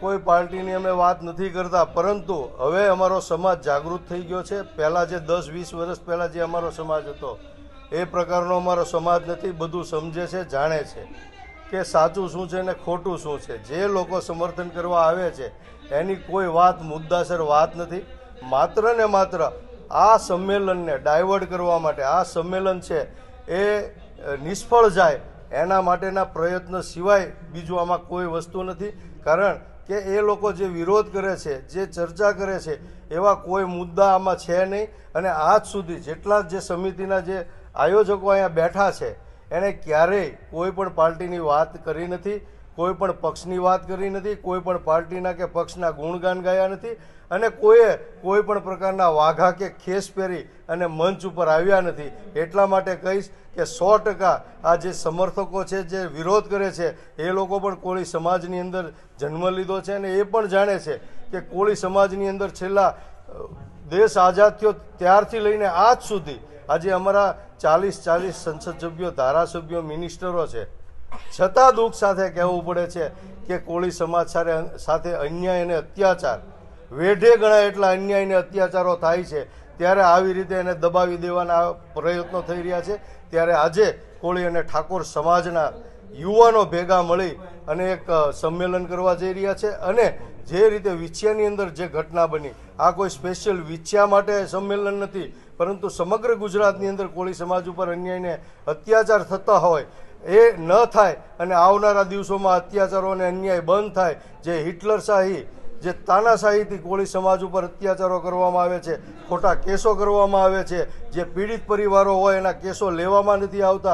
કોઈ પાર્ટીની અમે વાત નથી કરતા, પરંતુ હવે અમારો સમાજ જાગૃત થઈ ગયો છે। પહેલાં જે 10-20 વર્ષ પહેલાં જે અમારો સમાજ હતો એ પ્રકારનો અમારો સમાજ નથી। બધું સમજે છે, જાણે છે કે સાચું શું છે ને ખોટું શું છે। જે લોકો સમર્થન કરવા આવે છે એની કોઈ વાત મુદ્દાસર વાત નથી। માત્ર ને માત્ર આ સંમેલનને ડાયવર્ટ કરવા માટે આ સંમેલન છે એ નિષ્ફળ જાય એના માટેના પ્રયત્ન સિવાય બીજું આમાં કોઈ વસ્તુ નથી। કારણ કે એ લોકો જે વિરોધ કરે છે, જે ચર્ચા કરે છે, એવા કોઈ મુદ્દા આમાં છે નહીં। અને આજ સુધી જેટલા જે સમિતિના જે આયોજકો અહીંયા બેઠા છે એણે ક્યારેય કોઈ પણ પાર્ટીની વાત કરી નથી, કોઈ પણ પક્ષની વાત કરી નથી, કોઈ પણ પાર્ટીના કે પક્ષના ગુણગાન ગાયા નથી, અને કોઈએ કોઈ પણ પ્રકારના વાઘા કે ખેસ પહેરી અને મંચ ઉપર આવ્યા નથી। એટલા માટે કહીશ કે 100% આ જે સમર્થકો છે, જે વિરોધ કરે છે, એ લોકો પણ કોળી સમાજની અંદર જન્મ લીધો છે અને એ પણ જાણે છે કે કોળી સમાજની અંદર છેલ્લા દેશ આઝાદ થયો ત્યારથી લઈને આજ સુધી આજે અમારા 40 સંસદ સભ્યો, ધારાસભ્યો, મિનિસ્ટરો છે, છતાં દુઃખ સાથે કહેવું પડે છે કે કોળી સમાજ સાથે અન્યાય અને અત્યાચાર વેઢે ગણાય એટલા અન્યાય અને અત્યાચારો થાય છે। ત્યારે આવી રીતે એને દબાવી દેવાના પ્રયત્નો થઈ રહ્યા છે। ત્યારે આજે કોળી અને ઠાકોર સમાજના યુવાનો ભેગા મળી અને એક સંમેલન કરવા જઈ રહ્યા છે। અને જે રીતે વિછિયાની અંદર જે ઘટના બની, આ કોઈ સ્પેશિયલ વિછિયા માટે સંમેલન નથી, પરંતુ સમગ્ર ગુજરાતની અંદર કોળી સમાજ ઉપર અન્યાયને અત્યાચાર થતા હોય એ ન થાય અને આવનારા દિવસોમાં અત્યાચારો અને અન્યાય બંધ થાય। જે હિટલરશાહી, જે તાનાશાહીથી કોળી સમાજ ઉપર અત્યાચારો કરવામાં આવે છે, ખોટા કેસો કરવામાં આવે છે, જે પીડિત પરિવારો હોય એના કેસો લેવામાં નથી આવતા।